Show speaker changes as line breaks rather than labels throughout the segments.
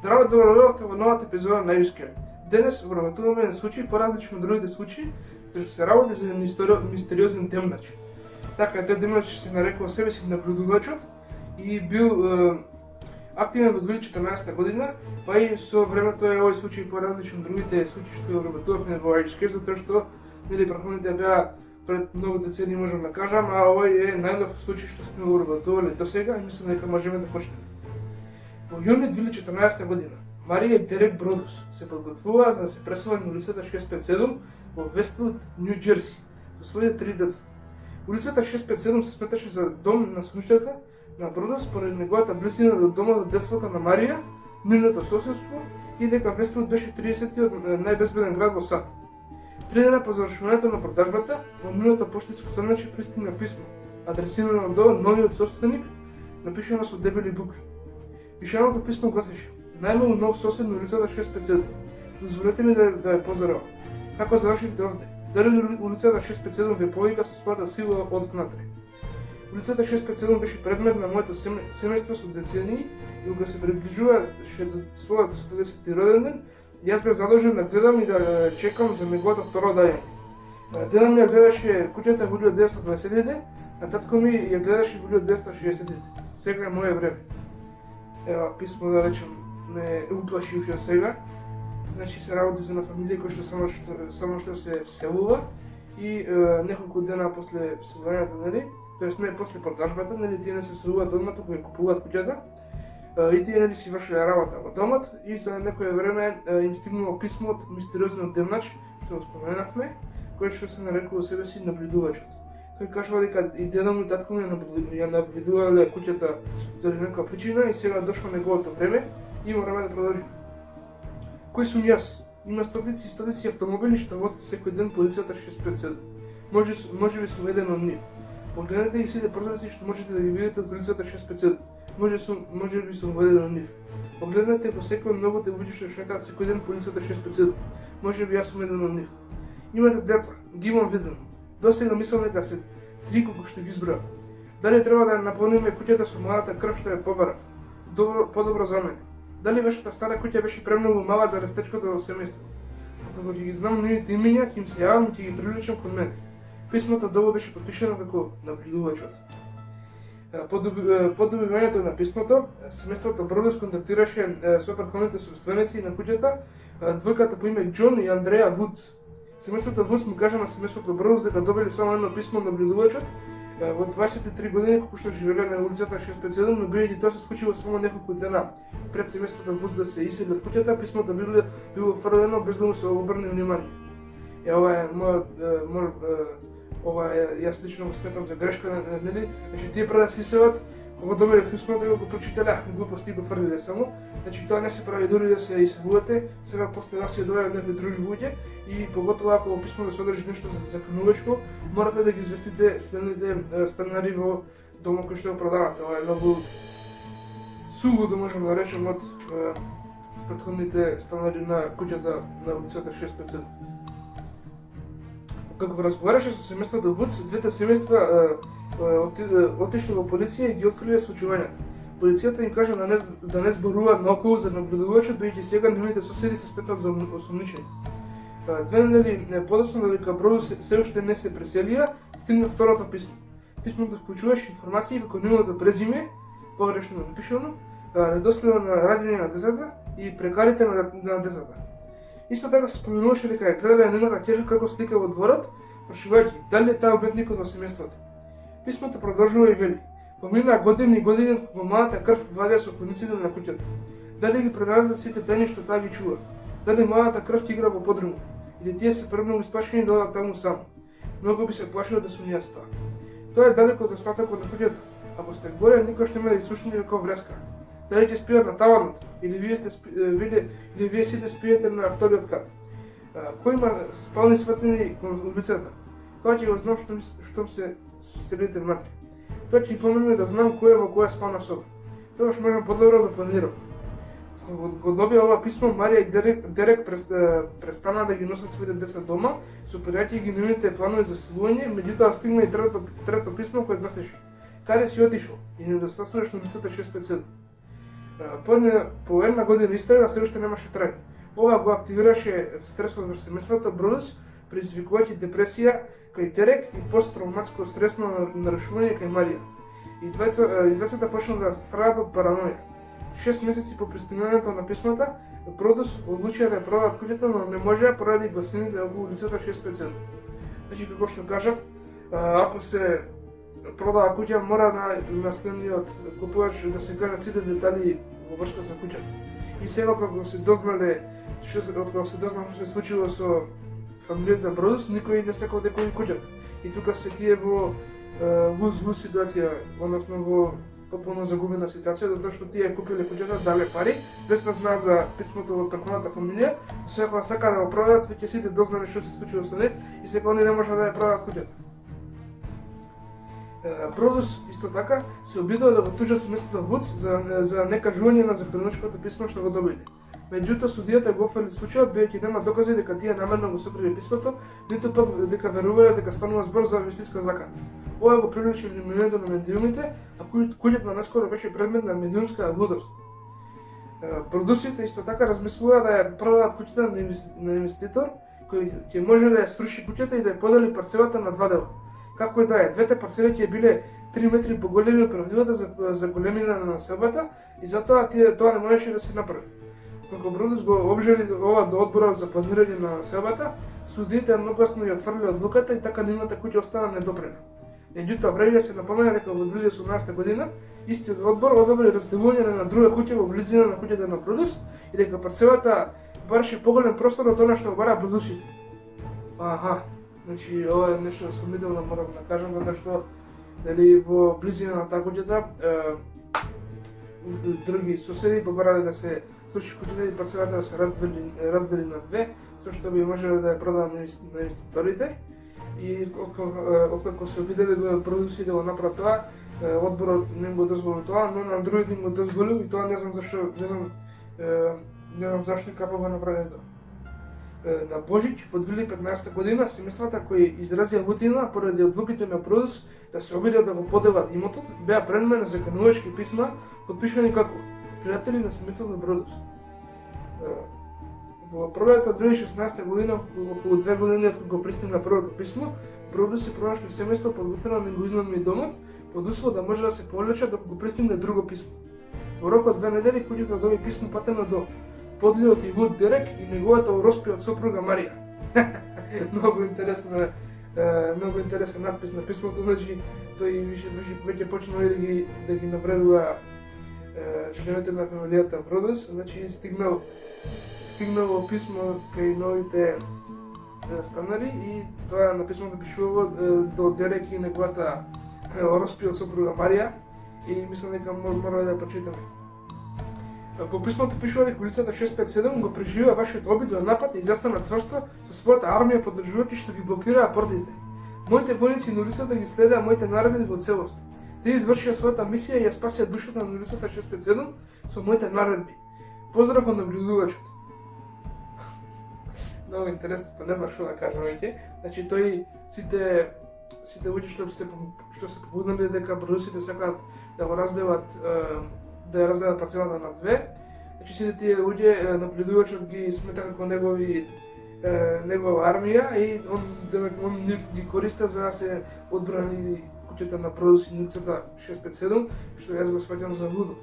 Здраво, добро во новата епизода на Юскер. Денес вработуваме на случаи поразлични от другите случаи, тъй што се работи за мистериозен демнач. Така, тој демнач се нарекува себе си наблюдувачот и бил активен во 2014 година, па и со времето е овој случај поразличен од другите случаи што вработувавме во Юскер, затоа што претходните беа пред многу децени можам да кажам, а овој е најнов случај што сме го вработувале до сега и мислам дека можеме да почнеме. Во јуни 2014 година, Марија и Дерек Бродус се подготвуваа за да се преселат на улицата 657 во Вествуд, Нью Џерси, со своите 3 деца. Улицата 657 се сметаше за дом на сумиштата на Бродус поради неговата близина до домот од детството на Марија, нивното соседство и дека Вествуд беше 30-тиот најбезбеден град во САД. 3 дена по завршувањето на продажбата, во нивното поштичко саначе пристигна писмо, адресирано до новиот собственик, напишано со дебели букви. Пишаното писмо гласеше: најмал нов сосед на улицата 657. Дозволете ми да ја поздравам. Како завршивте овде? Дали улицата 657 ве повика со својата сила од внатре? Улицата 657 беше предмет на моето семејство со децении и кога се приближуваше до својот 110-ти роден ден, јас бев задолжен да гледам и да чекам за неговото второ дајање. Дедо ми ја гледаше куќата во 1920-те, а татко ми ја гледаше во 1960-те. Сега е моје време. Ева, писмо да речем, не уплаши уште сега. Значи се работи за на фамилија која што само што се вселува и неколку дена после вселувањето, нели, тоест не после продажбата, нели, тие не се вселуваат одма, туку ја купуваат куќата. И тие нели си вршеле работа во домот и за некое време им стигнало писмо од мистериозниот демнач, што го споменавме, кој што се нарекува себе си наблюдувачот. Тој кажува дека и дедо му и татко му ја наблюдувале куќата заради некоја причина и сега дошло неговото време и мораме да продолжиме. Кој сум јас? Има стотици и стотици автомобили што возат секој ден по улицата 657. Може би сум еден од нив. Погледнете ги сите прозорци што можете да ги видите од улицата 657. Може би сум еден од нив. Погледнете го секој многуте луѓе што шетаат секој ден по улицата 657. Може би јас сум еден од нив. Имате деца, ги имам видено. Досега мислам дека се 3 колку што ги избројав. Дали треба да наполниме куќата со младата крв што ја побарав? Подобро за мене. Дали вашата стара куќа беше премногу мала за растечкото во семејство? Кога ги знам нивните имиња, ќе им се јавам и ќе ги привлечам кон мене. Писмото долу беше подпишано како наблюдувачот. По добивањето на писмото, семејството Бродус контактираше со претходните собственици на куќата, двојката по име Џон и Андреја Вудс. Семејството Вудс му кажа на семејството Бродус дека добили само едно писмо од наблюдувачот во 23 години кога што живееле на улицата 657, но бидејќи тоа се случило само неколку дена пред семејството Вудс да се исели од куќата, писмото било фрлено без да му се обрне внимание. Ова е јас лично го сметам за грешка, нели? Значи тие пред да се иселат, кога добиле писмото го прочитале, глупости го фрлиле само. Значи тоа не се прави дури да се иселувате, сега после вас ќе доаѓаат некои други луѓе и поготово ако во писмото содржи нешто законувачко, морате да ги известите следните станари во домот кој што го продавате. Ова е многу суго да можам да речем од претходните станари на куќата на улицата 657. Како разговараше со семејството Вудс, двете семејства отишле во полиција и ги откриле случувањето. Полицијата им кажа да не зборуваат наоколу за наблюдувачот, бидејќи сега нивните соседи се сметат за осумничени. 2 недели подоцна, додека Бродус се уште не се преселија, стигна второто писмо. Писмото вклучуваше информации како нивното презиме, погрешно напишано, недоследно на раѓање на децата и прекарите на децата. Исто така се споменуваше дека ја гледале нивната ќерка како слика во дворот, прашувајќи дали е таа обетникот во семејството. Писмото продолжува и вели: поминаа години и години кога малата крв вадеа со кониците на куќата. Дали ги проверуват сите дени што таа ги чува? Дали малата крв ќе игра во подрумот? Или тие се премногу испашени да одат таму само? Многу би се плашило да сум јас тоа. Тоа е далеко од остатокот на куќата. Ако сте горе, никош нема да слушнете како вреска. Дали ќе спијат на таванот, или вие сите спиете на вториот кат. Кој има спални свртени кон улицата? Тоа ќе го знам штом се селите внатре. Тоа ќе помине да знам кој е во која спална соба. Тогаш можам подобро да планирам. Го добија ова писмо, Марија и Дерек престана да ги носат своите деца дома, сопирајќи ги нивните планови за селување, меѓутоа стигна и трето писмо кое гласеше: каде си отишол и недостасуваш на улицата 657. По една година истрага се уште немаше трај. Ова го активираше стресот врз семејството Бродус, предизвикувајќи депресија кај Терек и посттравматско стресно нарушување кај Марија. И двајцата почна да страдат од параноја. 6 месеци по пристигнувањето на писмата, Бродус одлучија да ја продадат куќата, но не можеа поради гласините околу улицата 657. Значи, како што кажав, ако се продава куќа, мора на следниот купувач да се кажат сите детали во врска со куќата. И сега кога се дознале што се случило со фамилијата Бродус, никој не сакал да купи куќата. И тука се тие во луз ситуација, односно во потполно загубена ситуација, затоа што тие купиле куќата, дале пари, без да знаат за писмото во трконата фамилија, сега кога сака да го продадат, веќе сите дознале што се случило со неј и сега они не можат да ја продадат куќата. Бродус исто така се обидува да го тужат семејството Вудс за некажување на захранувачкото писмо што го добиле. Меѓутоа судијата го офрли случајот бидејќи нема докази дека тие намерно го сокриле писмото, ниту пак дека верувале дека станува збор за вистинска закана. Ова го привлече вниманието на медиумите, а куќата наскоро беше предмет на медиумска лудост. Продусите исто така размислува да ја продадат куќата на инвеститор кој ќе може да ја сруши куќата и да ја подели парцелата на два дела. Како и да е, двете парцели ќе биле 3 метри поголеми од правдивата за големина на населбата и затоа тоа не можеше да се направи. Кога Бродус го обжали ова до одборот за планирање на населбата, судиите многосно ја отфрли одлуката и така нивната куќа остана недопрена. Меѓутоа вреди се напомена дека во 2018 година истиот одбор одобри разделување на друга куќа во близина на куќата на Бродус и дека парцелата бараше поголем простор од она што го бара Бродусите. Значи, ова е нешто сумнително, морам да кажам, затоа што дали во близина на таа куќата други соседи побарале да се слуши куќата и парцелата да се раздели на две, со што би можело да ја продадат на инвеститорите. И откако се обиделе Бродуси да го направат тоа, одборот не го дозволил тоа, но на другите им го дозволил и тоа не знам зашто, не знам зашто и како го направиле тоа. На Божич во 2015 година семејствата кои изразија лутина поради одлуките на Бродус да се обидат да го поделат имотот, беа предмет на заканувачки писма потпишани како пријатели на семејството Бродус. Во првата 2016 година, околу 2 години од кога пристигна првото писмо, Бродус се пронашле семејство подготвено да го изнајми домот, под услов да може да се повлечат докато го пристигне друго писмо. Во рок од 2 недели куќата доби писмо патено до подлиот и Вуд Дерек и неговата роспиот сопруга Марија. Многу интересен надпис на писмото, значи тој веќе почнал да ги навредува членовите на фамилијата Бродус, значи стигнало писмо кај новите станари и тоа на писмото пишувало до Дерек и неговата роспиот сопруга Марија и мислам дека мора да ја прочитаме. Во писмото пишува дека улицата 657 го преживува вашиот обид за напад и застана цврсто со својата армија поддржувачи што ги блокираа портите. Моите војници на улицата ги следеа моите наредби во целост. Тие извршија својата мисија и ја спасија душата на улицата 657 со моите наредби. Поздрав од набљудувачот. Много интересно, па не знам што да кажам веќе. Значи тој сите луѓе што се побуднали дека Бродусите сакаат да го разделат да ја разделат парцелата на две. Значи сите тие луѓе наблюдувачот ги смета како негова армија и он нив ги користа за да се одбрани куќата на Бродус и улицата 657, што јас го сваќам за лудо.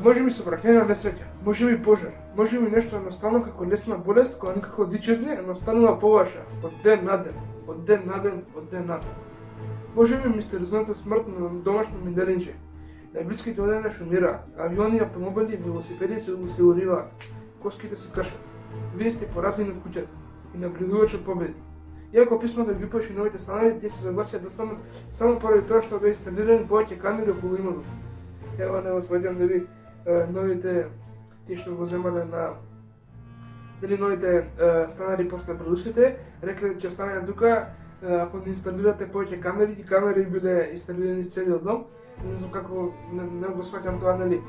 Може би собраќање на несреќа, може би пожар, може би нешто едноставно како лесна болест која никако да исчезне, но станува поваша од ден на ден, од ден на ден. Може би мистериозната смрт на домашно миндалинче. Најблиските одења шумираат, авиони, автомобили и велосипеди се уриваат, коските се кршат. Вие сте поразени од куќата и набљудувачот победи. Иако писмото ги упаши новите станари, тие се согласија да станат само поради тоа што беа инсталирани повеќе камери околу имотот. Ева не го сваѓам дали новите тие што го земале на новите станари после Бродусите рекле ќе останеме тука ако не инсталирате повеќе камери, и камери биле инсталирани из целиот дом. Не знам како не го сваќам тоа дали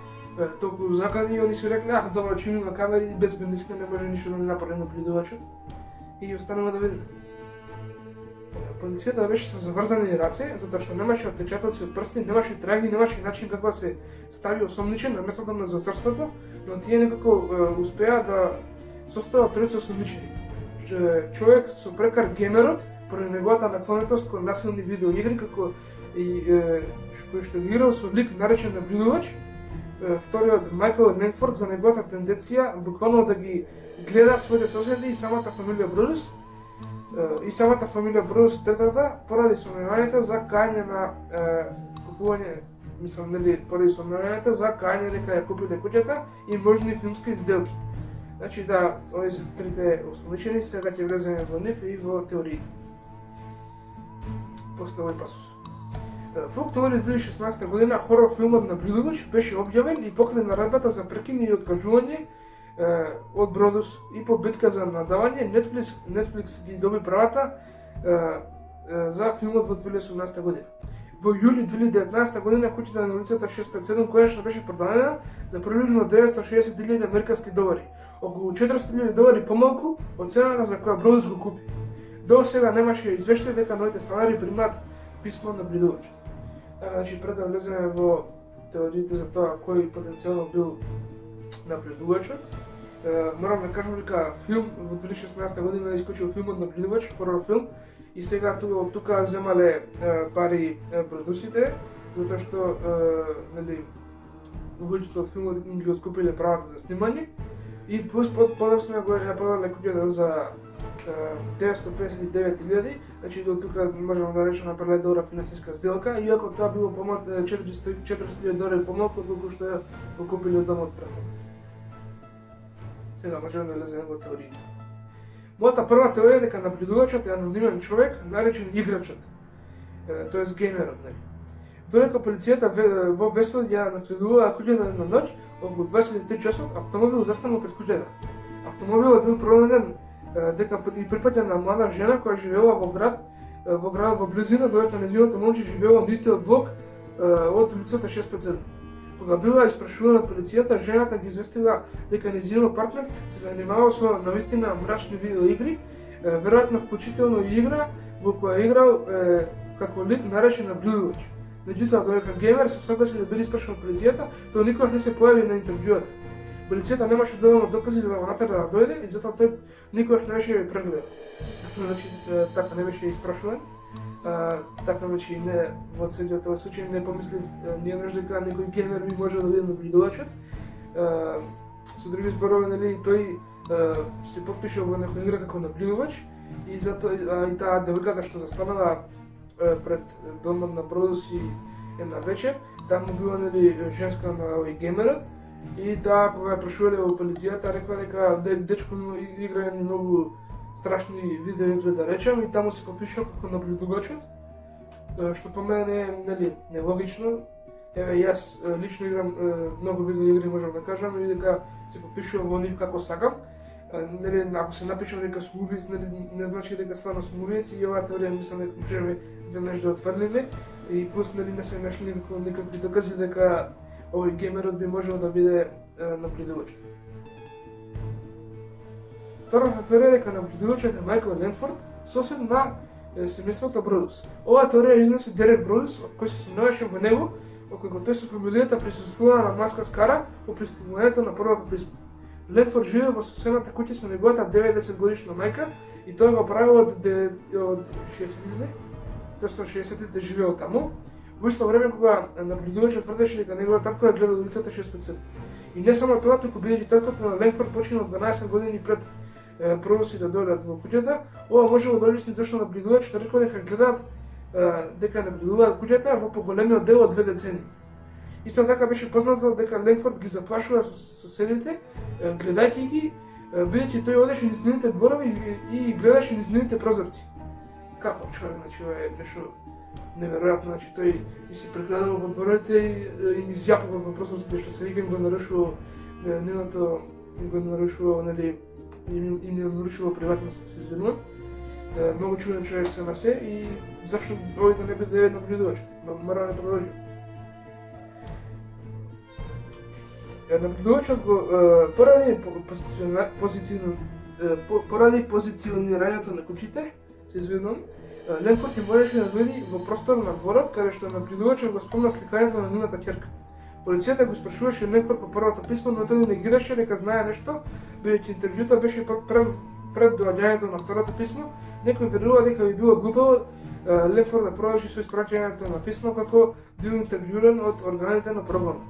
толку закани и они се рекле добро че има камери без бензина не може ништо да не направи наблюдувачот и останува да видиме. полицијата беше со заврзани раце, затоа што немаше отпечатоци од прсти, немаше траги, немаше начин како да се стави осомничен на местото на заторството, но тие некако успеа да состават тројца осомничени. Човек со прекар геймерот, поради неговата наклонетост кон насилни видеоигри, како и кој што играл со лик наречен наблюдувач, вториот Майкл Лангфорд за неговата тенденција буквално да ги гледа своите соседи и самата фамилија Брудус, третата, поради сомневањето за кање на купување, поради сомневањето за кање дека ја купиле куќата и можни филмски сделки. Значи да, овие се трите осомничени, сега ќе влеземе во нив и во теориите. После овој пасус. Во октомври 2016 година хорор филмот Наблюдувач беше објавен и покрај наредбата за прекини и откажување од Бродус и по битка за надавање, Netflix ги доби правата за филмот во 2018 година. Во јули 2019 година куќата на улицата 657 конечно беше продадена за приближно 960.000 американски долари, околу 400.000 долари помалку од цената за која Бродус го купи. До сега немаше извештај дека новите станари примаат писмо на наблюдувач. Значи, пред да влеземе во теориите за тоа кој потенцијално бил наблюдувачот, морам да кажам дека филм во 2016 година искочил филмот Наблюдувач, хорор филм, и сега тука земале пари продуците, затоа што луѓето од филмот ги откупиле правата за снимање и плюс подоцна го ја продале куќата за 959.000, значи до тука можеме да речеме направиле добра финансиска сделка, иако тоа било 400.000 долари помалку отколку што го купиле домот предходно. Сега можеме да влеземе во теориите. Мојата прва теорија е дека наблюдувачот е анонимен човек, наречен играчот, тоест геймерот, нели. Додека полицијата во Вествуд ја наблюдуваа куќата на ноќ, околу 23 часот автомобил застанал пред куќата. Автомобилот бил продаден дека и припаѓа на млада жена која живеела во градот во близина, додека нејзиното момче живеела во истиот блок од улицата 657. Кога била испрашувана од полицијата, жената ги известила дека нејзиниот партнер се занимавал со навистина мрачни видеоигри, веројатно вклучително и игра во која играл како лик наречен Наблюдувач. Меѓутоа, додека геймер се согласи да биде испрашуван од полицијата, тој никогаш не се појави на интервјуата. Полицијата немаше доволно докази за да го натера да дојде и затоа тој никогаш не беше прегледан. Значи, така не беше испрашуван. Така, значи, не, во целиот овој случај не помислив ниједнаш дека некој геймер би можел да биде наблюдувачот. Со други зборови, нели, тој се потпишал во некоја игра како наблюдувач и затоа и таа девојката што застанала пред домот на Бродус и една вечер, таму била, нели, женска на овој геймерот и таа кога ја прашувале во полицијата рекла дека дечко игра многу страшни видеоигри да речем и таму се потпишал како наблюдувачот, што по мене е, нели, нелогично. Еве, јас лично играм многу видеоигри, можам да кажам, и дека се потпишувам во нив како сакам. Нели, ако се напишам дека сум убиец, нели, не значи дека стварно сум убиец и оваа теорија мислам дека можеме веднаш да отфрлиме и плюс, нели, не се нашли никакви докази дека овој геймерот би можел да биде наблюдувач. Втората теорија дека наблюдувачот е Майкл Лангфорд, сосед на семејството Бродус. Оваа теорија износи Дерек Бродус, кој се сомневаше во него, откако тој со фамилијата присуствува на маска скара по пристигнувањето на првото писмо. Лангфорд живее во соседната куќа со неговата 90 годишна мајка и тој го правил од 60-тите, до 160-тите живеел таму. Во исто време кога наблюдувачот тврдеше дека неговиот татко ја гледа улицата 657. И не само тоа, туку бидејќи таткото на Лангфорд почина 12 години пред Бродуси да дојдат во куќата, ова можело да објасни зашто наблюдувачот рекол дека гледаат дека наблюдуваат куќата во поголемиот дел од 2 децени. Исто така беше познато дека Лангфорд ги заплашува соседите, гледајќи ги, бидејќи тој одеше низ нивните дворови и гледаше низ нивните прозорци. Како човек, значи, ова е нешто неверојатно, значи тој и се прегледал во дворовите и низ јапува во прозорците, што се викам го нарушува нивното, го нарушува, нели, им нарушува приватност, се извинувам. Многу чуден човек се на се и зашто овој да не биде наблюдувач, мора да продолжи. Наблюдувачот го поради позиционирањето на куќите, се извинувам, Ленфорд им можеше да види во простор на дворот, каде што наблюдувачот го спомна сликањето на нивната ќерка. Полицијата го спрашуваше Ленфорд по првото писмо, но тој негираше дека знае нешто, бидејќи интервјуто беше пред доаѓањето на второто писмо. Некој верува дека би било глупаво Ленфорд да продолжи со испраќањето на писмо како бил интервјуиран од органите на програмот.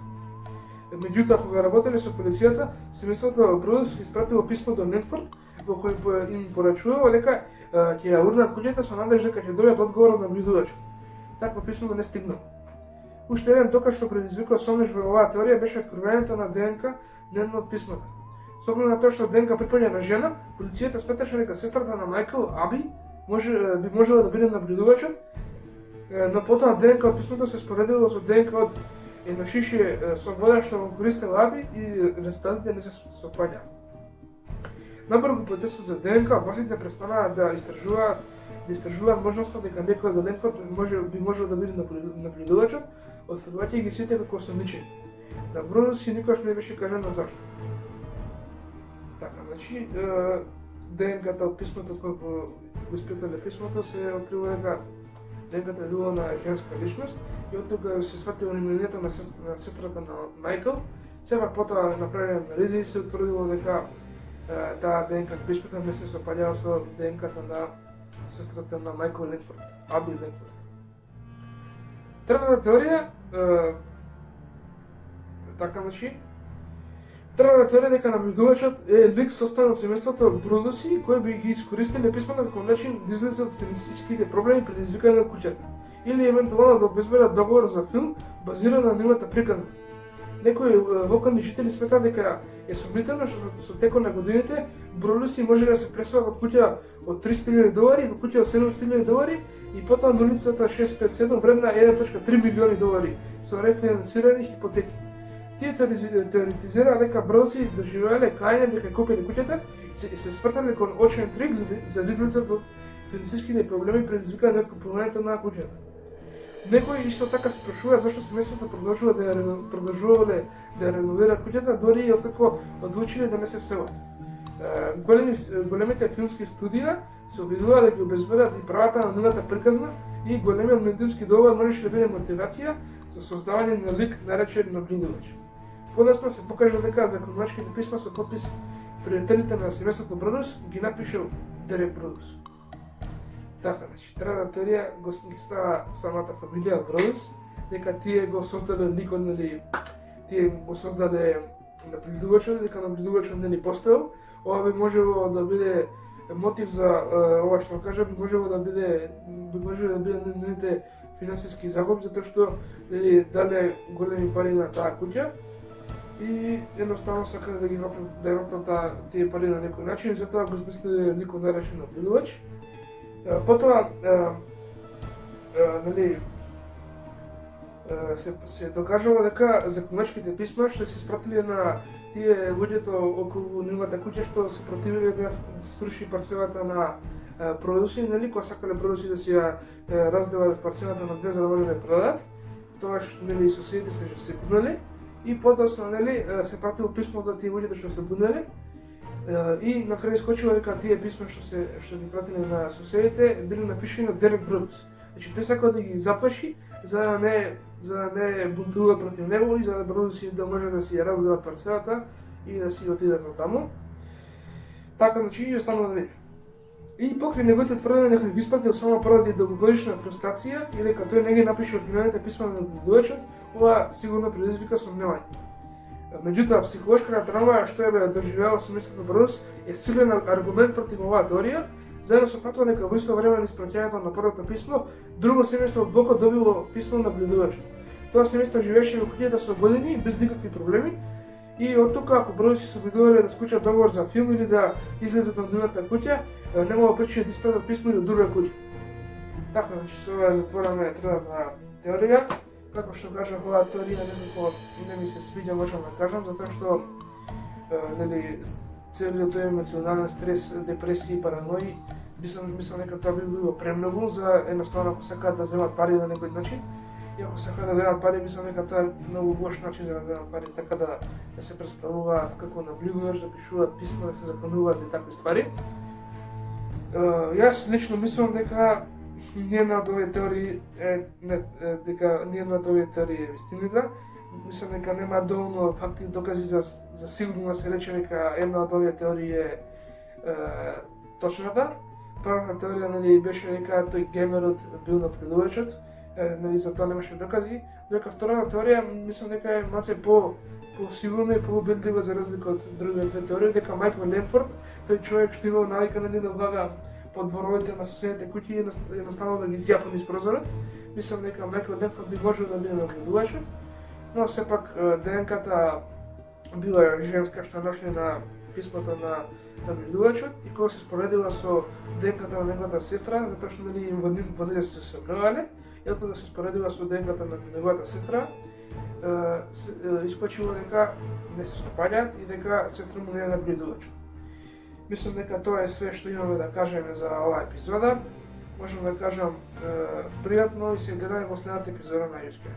Меѓутоа, кога работеле со полицијата, семејството Брудус испратило писмо до Ленфорд во кој им порачувало дека ќе ја урнат куќата со надеж дека ќе добијат одговор од наблюдувачот. Такво писмо не стигнало. Уште еден доказ што предизвикува сомнеж во оваа теорија беше откривањето на ДНК на едно од писмата. Со оглед на тоа што ДНК припаѓа на жена, полицијата сметаше дека сестрата на Мајкл, Аби, би можела да биде наблюдувачот, но потоа ДНК од писмото се споредило со ДНК од едно шише со вода што го користел Аби и резултатите не се совпаѓаа. Набрзо процесот за ДНК, властите престанаа да истражуваат можноста дека некој од Ленфорд би можел да биде наблюдувачот, отфрлувајќи ги сите како осомничени. На Брудус никогаш не беше кажано зашто. Така, значи, ДНК-та од писмото, кој го испитале писмото, се открива дека ДНК-та било на женска личност и од тога се сватило именето на сестрата на Мајкл. Сепак потоа направено анализи и се утврдило дека таа ДНК писмото не се совпаѓало со ДНК-та на сестрата на Мајкл Ленфорд, Аби Ленфорд. Трета теорија, така значи, трета теорија дека наблюдувачот е лик составен од семејството Брудуси кои би ги искористиле писмото како начин да излезат од финансиските проблеми предизвикани од куќата, или евентуално да обезбедат договор за филм базиран на нивната приказна. Некои локални жители сметаат дека е сумнително што со текот на годините Брудуси може да се преселат од куќа од $300,000 во куќа од $700,000 и потоа на улицата 657 вредна 1.3 милиони долари со рефинансирани хипотеки. Тие теоретизираа дека Брудуси доживеале кајање дека купиле куќата и се спртале кон очен трик за да излезат од финансиските проблеми предизвикани од купувањето на куќата. Некои исто така се прашуваат зашто семејството продолжувале да реновираат куќата дури и откако одлучиле да не се вселат. Големите филмски студија се обидуваа да ги обезбедат и правата на нивната приказна и големиот медиумски договор можеше да биде мотивација за создавање на лик наречен наблюдувач. Подоцна се покажа дека законодавчките писма со потпис пријателите на семејството Брудус ги напишал Дерек Брудус. Така, значи, трета теорија го става самата фамилија Брудус, дека тие го создале ликот, нели, тие го создале наблюдувачот, дека наблюдувачот не ни постоел. Ова би можело да биде мотив за ова што кажа, би можело да биде нивните финансиски загуби, затоа што даде големи пари на таа куќа и едноставно сакале да ги вратат тие пари на некој начин, и затоа го измислиле ликот наречен наблюдувач. Потоа, нели, се докажува дека законодавчките писма што се испратиле на тие луѓето околу нивната куќа што се противиле да се сруши парцелата на Брудуси, нели, кога сакале Брудуси да си ја разделат парцелата на две за да може да ја продадат, тогаш, нели, соседите се бунеле и подоцна, нели, се пратило писмо до тие луѓето што се бунеле и на крај искочило дека тие писма што ги пратиле на соседите биле напишани од Дерек Брудус. Значи тој сакал да ги заплаши за да не бунтува против него и за да Брудуси да може да си ја разделат парцелата и да си отидат од таму. Така, значи, и останува да види. И покрај неговите тврдења дека ги испратил само поради долгогодишна фрустрација и дека тој не ги напише оригиналните писма на наблюдувачот, ова сигурно предизвика сомневање. Меѓутоа, психолошката травма што е доживеало семејството Брудус е силен аргумент против оваа теорија, заедно со фактот дека во исто време на испраќањето на првото писмо, друго семејство од блокот добило писмо на наблюдувачот. Тоа семејство живееше во куќата со години без никакви проблеми и од тука ако Брудуси се обидувале да склучат договор за филм или да излезат од нивната куќа, немало пречи да испратат писмо и до друга куќа. Така, значи со ова затвораме третата теорија. Како што кажав, оваа теорија некако не ми се свиѓа, можам да кажам, затоа што нели целиот тој емоционален стрес, депресија и паранои, мислам дека тоа би било премногу за едноставно ако сакаат да земат пари на некој начин. И ако сакаат да земат пари, мислам дека тоа е многу лош начин за да земат пари, така да се представуваат како наблюдуваш, да пишуваат писма, да се законуваат и такви ствари. Јас лично мислам дека ниедна од овие теории дека ниедна од овие теории е вистинита. Мислам дека нема доволно факти и докази за сигурно да се рече дека една од овие теории е точната. Првата теорија нели беше дека тој геймерот бил напредувачот, нели за тоа немаше докази, додека втората теорија мислам дека е малце по сигурна и по-убедлива за разлика од другите две теории, дека Майкл Лемфорд, тој човек што имал навика нели да влага по дворовите на соседните куќи и едноставно да ги изѓапа низ прозорот, мислам дека Майкл Лемфорд би можел да биде напредувачот, но сепак ДНК-та била женска што нашли на писмото на напредувачот и кога се споредила со ДНК-та на неговата сестра, затоа што нели во неја се сомневале, и оттога се споредила со ДНК-та на неговата сестра, искочило дека не се стопаѓаат и дека сестра му не е напредувачот. Мислам дека тоа е све што имаме да кажеме за оваа епизода. Можам да кажам пријатно и се гледаме во следната епизода на Јускер.